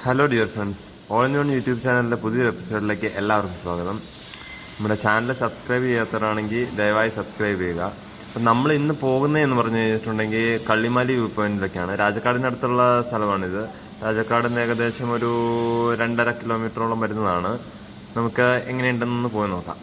Hello dear friends, all in one YouTube ചാനലിൻ്റെ പുതിയൊരു എപ്പിസോഡിലേക്ക് എല്ലാവർക്കും സ്വാഗതം. നമ്മുടെ ചാനൽ സബ്സ്ക്രൈബ് ചെയ്യാത്തവരാണെങ്കിൽ ദയവായി സബ്സ്ക്രൈബ് ചെയ്യുക. അപ്പം നമ്മൾ ഇന്ന് പോകുന്നതെന്ന് പറഞ്ഞു കഴിഞ്ഞിട്ടുണ്ടെങ്കിൽ കള്ളിമാലി വ്യൂ പോയിന്റിലേക്കാണ്. രാജക്കാടിനടുത്തുള്ള സ്ഥലമാണിത്. രാജക്കാടിൽ നിന്ന് ഏകദേശം ഒരു 2.5 കിലോമീറ്ററോളം വരുന്നതാണ്. നമുക്ക് എങ്ങനെയുണ്ടെന്ന് പോയി നോക്കാം.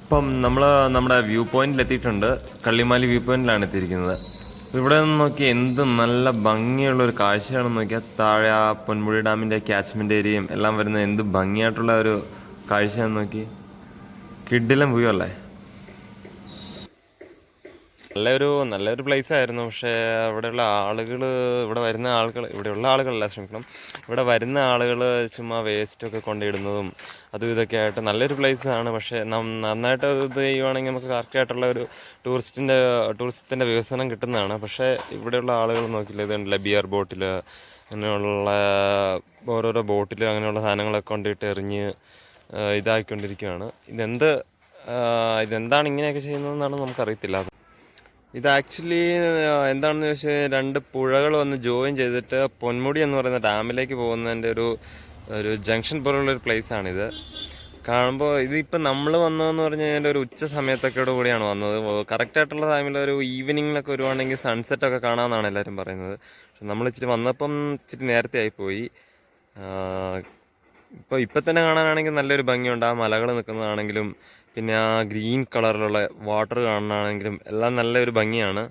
ഇപ്പം നമ്മൾ നമ്മുടെ വ്യൂ പോയിന്റിൽ എത്തിയിട്ടുണ്ട്. കള്ളിമാലി വ്യൂ പോയിന്റിലാണ് എത്തിയിരിക്കുന്നത്. ഇവിടെ നിന്ന് നോക്കി എന്ത് നല്ല ഭംഗിയുള്ളൊരു കാഴ്ചയാണെന്ന് നോക്കിയാൽ താഴെ ആ പൊന്മുടി ഡാമിൻ്റെ ക്യാച്ച്മെൻ്റ് ഏരിയയും എല്ലാം വരുന്ന എന്ത് ഭംഗിയായിട്ടുള്ള ഒരു കാഴ്ചയാണെന്ന് നോക്കി. കിഡിലും വ്യൂ അല്ലേ. നല്ലൊരു പ്ലേസ് ആയിരുന്നു. പക്ഷേ ഇവിടെയുള്ള ആളുകൾ ചുമ്മാ വേസ്റ്റൊക്കെ കൊണ്ടിടുന്നതും അതും ഇതൊക്കെ ആയിട്ട് നല്ലൊരു പ്ലേസാണ്. പക്ഷേ നന്നായിട്ട് ഇത് ചെയ്യുവാണെങ്കിൽ നമുക്ക് കറക്റ്റായിട്ടുള്ള ഒരു ടൂറിസത്തിൻ്റെ വികസനം കിട്ടുന്നതാണ്. പക്ഷേ ഇവിടെയുള്ള ആളുകൾ നോക്കില്ല, ഇതുണ്ടല്ല ബിയർ ബോട്ടിൽ അങ്ങനെയുള്ള ഓരോരോ ബോട്ടിൽ അങ്ങനെയുള്ള സാധനങ്ങളൊക്കെ കൊണ്ടിട്ട് എറിഞ്ഞ് ഇതാക്കിക്കൊണ്ടിരിക്കുകയാണ്. ഇതെന്താണ് ഇങ്ങനെയൊക്കെ ചെയ്യുന്നതെന്നാണ് നമുക്കറിയത്തില്ല. ഇത് ആക്ച്വലി എന്താണെന്ന് ചോദിച്ചാൽ 2 പുഴകൾ വന്ന് ജോയിൻ ചെയ്തിട്ട് പൊന്മുടി എന്ന് പറയുന്ന ഡാമിലേക്ക് പോകുന്നതിൻ്റെ ഒരു ജംഗ്ഷൻ പോലുള്ളൊരു പ്ലേസാണിത്. കാണുമ്പോൾ ഇതിപ്പോൾ നമ്മൾ വന്നതെന്ന് പറഞ്ഞു കഴിഞ്ഞാൽ ഒരു ഉച്ച സമയത്തൊക്കെ കൂടിയാണ് വന്നത്. കറക്റ്റായിട്ടുള്ള ടൈമിൽ ഒരു ഈവനിങ്ങിലൊക്കെ വരുവാണെങ്കിൽ സൺസെറ്റൊക്കെ കാണാമെന്നാണ് എല്ലാവരും പറയുന്നത്. പക്ഷെ നമ്മൾ ഇച്ചിരി നേരത്തെ ആയിപ്പോയി. ഇപ്പം തന്നെ കാണാനാണെങ്കിൽ നല്ലൊരു ഭംഗിയുണ്ട്. ആ മലകൾ നിൽക്കുന്നതാണെങ്കിലും പിന്നെ ആ ഗ്രീൻ കളറിലുള്ള വാട്ടർ കാണാനാണെങ്കിലും എല്ലാം നല്ലൊരു ഭംഗിയാണ്.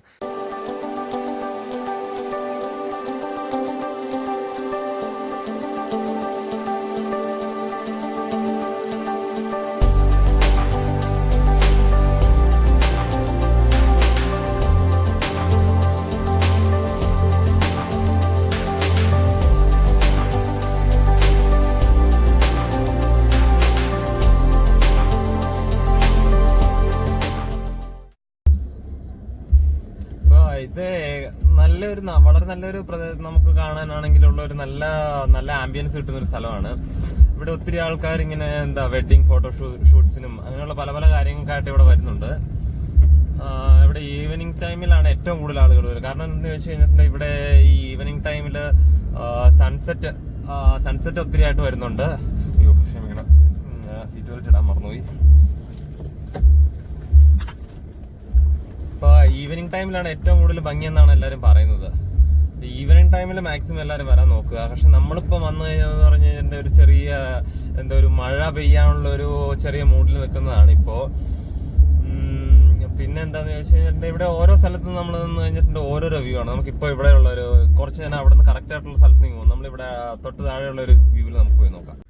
ഇത് വളരെ നല്ലൊരു നമുക്ക് കാണാനാണെങ്കിലുള്ള ഒരു നല്ല ആംബിയൻസ് കിട്ടുന്ന ഒരു സ്ഥലമാണ്. ഇവിടെ ഒത്തിരി ആൾക്കാർ ഇങ്ങനെ വെഡിങ് ഫോട്ടോഷൂട്ട്സിനും അങ്ങനെയുള്ള പല പല കാര്യങ്ങൾക്കായിട്ട് ഇവിടെ വരുന്നുണ്ട്. ഇവിടെ ഈവനിങ് ടൈമിലാണ് ഏറ്റവും കൂടുതൽ ആളുകൾ വരും. കാരണം എന്താണെന്ന് വെച്ച് കഴിഞ്ഞിട്ടുണ്ടെങ്കിൽ ഇവിടെ ഈ ഈവനിങ് ടൈമിൽ സൺസെറ്റ് ഒത്തിരി ആയിട്ട് വരുന്നുണ്ട്. ക്ഷമിക്കണം, സീറ്റ് ബെൽറ്റ് ഇടാൻ മറന്നുപോയി. ഇപ്പോൾ ഈവനിങ് ടൈമിലാണ് ഏറ്റവും കൂടുതൽ ഭംഗിയെന്നാണ് എല്ലാവരും പറയുന്നത്. ഈവനിങ് ടൈമിൽ മാക്സിമം എല്ലാവരും വരാൻ നോക്കുക. പക്ഷെ നമ്മളിപ്പോൾ വന്നു കഴിഞ്ഞാൽ പറഞ്ഞു കഴിഞ്ഞാൽ ഒരു മഴ പെയ്യാനുള്ള ഒരു ചെറിയ മൂഡിൽ നിൽക്കുന്നതാണ് ഇപ്പോൾ. പിന്നെ എന്താന്ന് ചോദിച്ചാൽ ഇവിടെ ഓരോ സ്ഥലത്തും നമ്മൾ നിന്ന് കഴിഞ്ഞിട്ടുണ്ട് ഓരോരോ വ്യൂ ആണ്. നമുക്കിപ്പോൾ ഇവിടെ ഉള്ള ഒരു കുറച്ച് നേരം അവിടെ നിന്ന് കറക്റ്റ് ആയിട്ടുള്ള സ്ഥലത്ത് പോകും. നമ്മളിവിടെ തൊട്ട് താഴെയുള്ള ഒരു വ്യൂവിൽ നമുക്ക് പോയി നോക്കാം.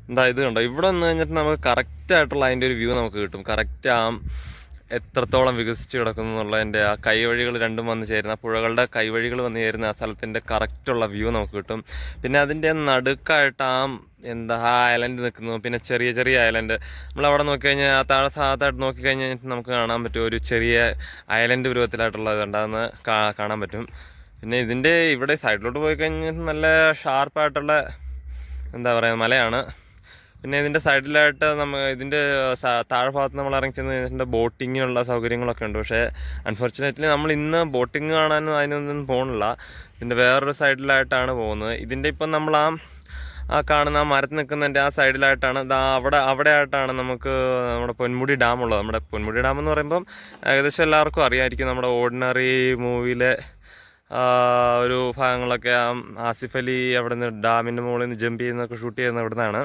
എന്താ ഇത് കണ്ടോ, ഇവിടെ നിന്ന് കഴിഞ്ഞിട്ട് നമുക്ക് കറക്റ്റ് ആയിട്ടുള്ള അതിൻ്റെ ഒരു വ്യൂ നമുക്ക് കിട്ടും. കറക്റ്റ് എത്രത്തോളം വികസിച്ച് കിടക്കുന്നു എന്നുള്ളതിൻ്റെ ആ കൈവഴികൾ രണ്ടും വന്ന് ചേരുന്ന പുഴകളുടെ കൈവഴികൾ വന്ന് ചേരുന്ന ആ സ്ഥലത്തിൻ്റെ കറക്റ്റുള്ള വ്യൂ നമുക്ക് കിട്ടും. പിന്നെ അതിൻ്റെ നടുക്കായിട്ട് ആ ഐലൻഡ് നിൽക്കുന്നു. പിന്നെ ചെറിയ ചെറിയ ഐലൻഡ് നമ്മളവിടെ നോക്കിക്കഴിഞ്ഞാൽ ആ താഴെ ഭാഗത്തായിട്ട് നോക്കിക്കഴിഞ്ഞാൽ നമുക്ക് കാണാൻ പറ്റും ഒരു ചെറിയ ഐലൻഡ് പരുവത്തിലായിട്ടുള്ളത് ഉണ്ടാകുന്ന കാണാൻ പറ്റും. പിന്നെ ഇതിൻ്റെ ഇവിടെ സൈഡിലോട്ട് പോയി കഴിഞ്ഞാൽ നല്ല ഷാർപ്പായിട്ടുള്ള എന്താ പറയുക മലയാണ്. പിന്നെ ഇതിൻ്റെ സൈഡിലായിട്ട് ഇതിൻ്റെ താഴെ ഭാഗത്ത് നമ്മൾ ഇറങ്ങി ചെന്ന് ഇതിൻ്റെ ബോട്ടിങ്ങിനുള്ള സൗകര്യങ്ങളൊക്കെ ഉണ്ട്. പക്ഷേ അൺഫോർച്ചുനേറ്റ്ലി നമ്മൾ ഇന്ന് ബോട്ടിങ് കാണാനും അതിനൊന്നും പോകണില്ല. ഇതിൻ്റെ വേറൊരു സൈഡിലായിട്ടാണ് പോകുന്നത്. ഇതിൻ്റെ ഇപ്പം നമ്മൾ ആ കാണുന്ന ആ മരത്തിൽ നിൽക്കുന്നതിൻ്റെ ആ സൈഡിലായിട്ടാണ് അവിടെ ആയിട്ടാണ് നമുക്ക് നമ്മുടെ പൊന്മുടി ഡാം ഉള്ളത്. നമ്മുടെ പൊന്മുടി ഡാം എന്ന് പറയുമ്പം ഏകദേശം എല്ലാവർക്കും അറിയാമായിരിക്കും. നമ്മുടെ ഓർഡിനറി മൂവിയിലെ ഒരു ഭാഗങ്ങളൊക്കെ ആസിഫ് അലി അവിടെ നിന്ന് ഡാമിൻ്റെ മുകളിൽ നിന്ന് ജമ്പ് ചെയ്യുന്നതൊക്കെ ഷൂട്ട് ചെയ്യുന്നത് ഇവിടെ നിന്നാണ്.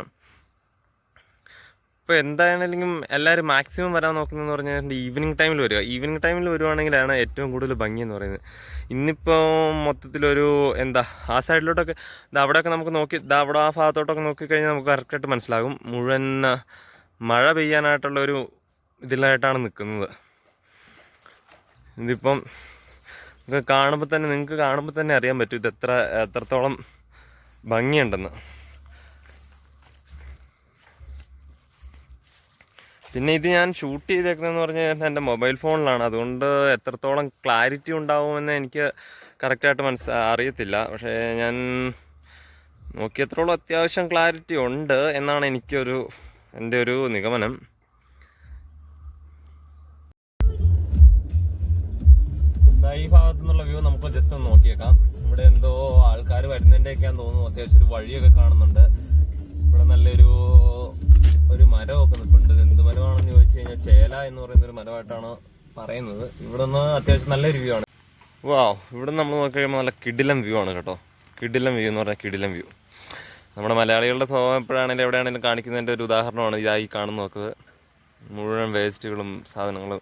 ഇപ്പോൾ എന്തായാലും എല്ലാവരും മാക്സിമം വരാൻ നോക്കുന്നതെന്ന് പറഞ്ഞാൽ ഈവനിങ് ടൈമിൽ വരിക. ഈവനിങ് ടൈമിൽ വരുവാണെങ്കിലാണ് ഏറ്റവും കൂടുതൽ ഭംഗി എന്ന് പറയുന്നത്. ഇന്നിപ്പോൾ മൊത്തത്തിലൊരു ആ സൈഡിലോട്ടൊക്കെ അവിടെയൊക്കെ നമുക്ക് അവിടെ ആ ഭാഗത്തോട്ടൊക്കെ നോക്കിക്കഴിഞ്ഞാൽ നമുക്ക് കറക്റ്റായിട്ട് മനസ്സിലാകും മുഴുവൻ മഴ പെയ്യാനായിട്ടുള്ളൊരു ഇതിലായിട്ടാണ് നിൽക്കുന്നത്. ഇതിപ്പം നിങ്ങൾക്ക് കാണുമ്പോൾ തന്നെ അറിയാൻ പറ്റും ഇത് എത്രത്തോളം ഭംഗിയുണ്ടെന്ന്. പിന്നെ ഇത് ഞാൻ ഷൂട്ട് ചെയ്തേക്കുന്നതെന്ന് പറഞ്ഞാൽ എൻ്റെ മൊബൈൽ ഫോണിലാണ്. അതുകൊണ്ട് എത്രത്തോളം ക്ലാരിറ്റി ഉണ്ടാവുമെന്ന് എനിക്ക് കറക്റ്റായിട്ട് അറിയത്തില്ല. പക്ഷേ ഞാൻ നോക്കിയത്രോളം അത്യാവശ്യം ക്ലാരിറ്റി ഉണ്ട് എന്നാണ് എൻ്റെ ഒരു നിഗമനം. ഈ ഭാഗത്തു നിന്നുള്ള വ്യൂ നമുക്ക് ജസ്റ്റ് ഒന്ന് നോക്കിയേക്കാം. ഇവിടെ എന്തോ ആൾക്കാർ വരുന്നതിൻ്റെയൊക്കെയാന്ന് തോന്നുന്നു. അത്യാവശ്യം ഒരു വഴിയൊക്കെ കാണുന്നുണ്ട്. ഇവിടെ നല്ലൊരു മരമൊക്കെ നിൽപ്പുണ്ട്. എന്ത് മരമാണെന്ന് ചോദിച്ചു കഴിഞ്ഞാൽ ചേല എന്ന് പറയുന്ന ഒരു മരമായിട്ടാണ് പറയുന്നത്. ഇവിടെ നിന്ന് അത്യാവശ്യം നല്ലൊരു വ്യൂ ആണ്. ഇവിടെ നമ്മൾ നോക്കി കഴിയുമ്പോൾ നല്ല കിടിലം വ്യൂ ആണ് കേട്ടോ. കിടിലം വ്യൂ എന്ന് പറഞ്ഞാൽ കിടിലം വ്യൂ. നമ്മുടെ മലയാളികളുടെ സ്വഭാവം എപ്പോഴാണെങ്കിലും എവിടെയാണെങ്കിലും കാണിക്കുന്നതിൻ്റെ ഒരു ഉദാഹരണമാണ് ഇതായി കാണുന്ന നോക്കുന്നത്. മുഴുവൻ വേസ്റ്റുകളും സാധനങ്ങളും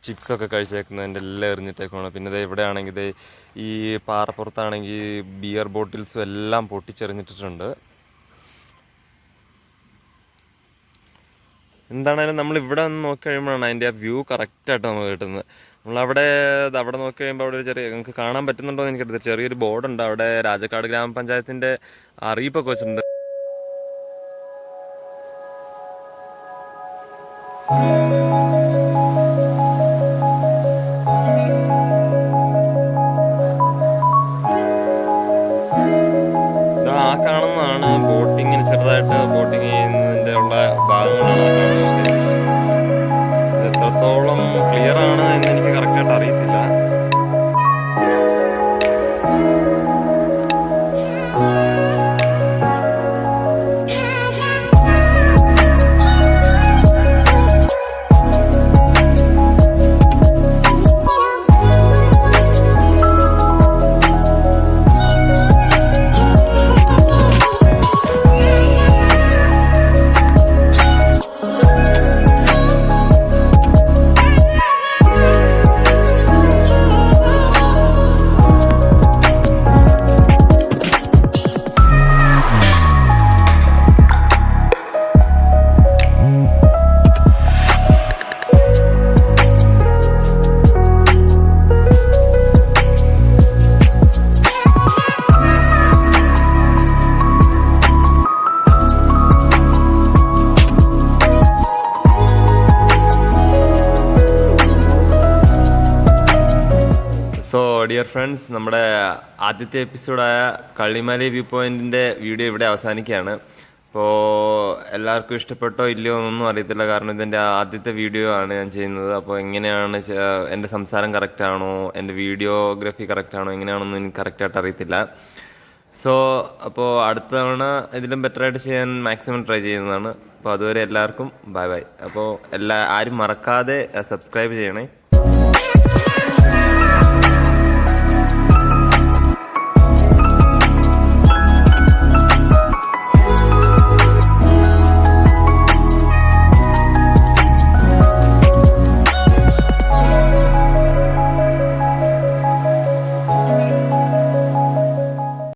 ചിപ്സൊക്കെ കഴിച്ചേക്കുന്നതിൻ്റെ എല്ലാം എറിഞ്ഞിട്ടേക്കുമാണ്. പിന്നെ ഇവിടെയാണെങ്കിൽ ഈ പാറപ്പുറത്താണെങ്കിൽ ബിയർ ബോട്ടിൽസും എല്ലാം പൊട്ടിച്ചെറിഞ്ഞിട്ടിട്ടുണ്ട്. എന്താണേലും നമ്മൾ ഇവിടെ നിന്ന് നോക്കി കഴിയുമ്പോഴാണ് അതിൻ്റെ ആ വ്യൂ കറക്റ്റായിട്ട് നമുക്ക് കിട്ടുന്നത്. നമ്മളവിടെ നോക്കി കഴിയുമ്പോൾ അവിടെ ഒരു നിങ്ങൾക്ക് കാണാൻ പറ്റുന്നുണ്ടോ എന്ന് എനിക്കറിയില്ല. ചെറിയൊരു ബോർഡുണ്ട് അവിടെ. രാജക്കാട് ഗ്രാമപഞ്ചായത്തിൻ്റെ അറിയിപ്പൊക്കെ വെച്ചിട്ടുണ്ട്. ആ കാണുന്നതാണ് ബോട്ടിങ്ങിന് ചെറുതായിട്ട് ബോട്ടിങ് ചെയ്യുന്നതിൻ്റെ ഉള്ള ഭാഗങ്ങളാണ് കാണുന്നത്. എത്രത്തോളം ക്ലിയർ ആണ് എന്ന് എനിക്ക് കറക്റ്റായിട്ട് അറിയത്തില്ല. സോ ഡിയർ ഫ്രണ്ട്സ്, നമ്മുടെ ആദ്യത്തെ എപ്പിസോഡായ കള്ളിമല വ്യൂ പോയിൻറ്റിൻ്റെ വീഡിയോ ഇവിടെ അവസാനിക്കുകയാണ്. അപ്പോൾ എല്ലാവർക്കും ഇഷ്ടപ്പെട്ടോ ഇല്ലയോ എന്നൊന്നും അറിയത്തില്ല. കാരണം ഇതെൻ്റെ ആദ്യത്തെ വീഡിയോ ആണ് ഞാൻ ചെയ്യുന്നത്. അപ്പോൾ എങ്ങനെയാണ് എൻ്റെ സംസാരം കറക്റ്റാണോ, എൻ്റെ വീഡിയോഗ്രാഫി കറക്റ്റാണോ, എങ്ങനെയാണെന്ന് എനിക്ക് കറക്റ്റായിട്ട് അറിയത്തില്ല. സോ അപ്പോൾ അടുത്ത തവണ ഇതിലും ബെറ്ററായിട്ട് ചെയ്യാൻ മാക്സിമം ട്രൈ ചെയ്യുന്നതാണ്. അപ്പോൾ അതുവരെ എല്ലാവർക്കും ബൈ ബൈ. അപ്പോൾ ആരും മറക്കാതെ സബ്സ്ക്രൈബ് ചെയ്യണേ.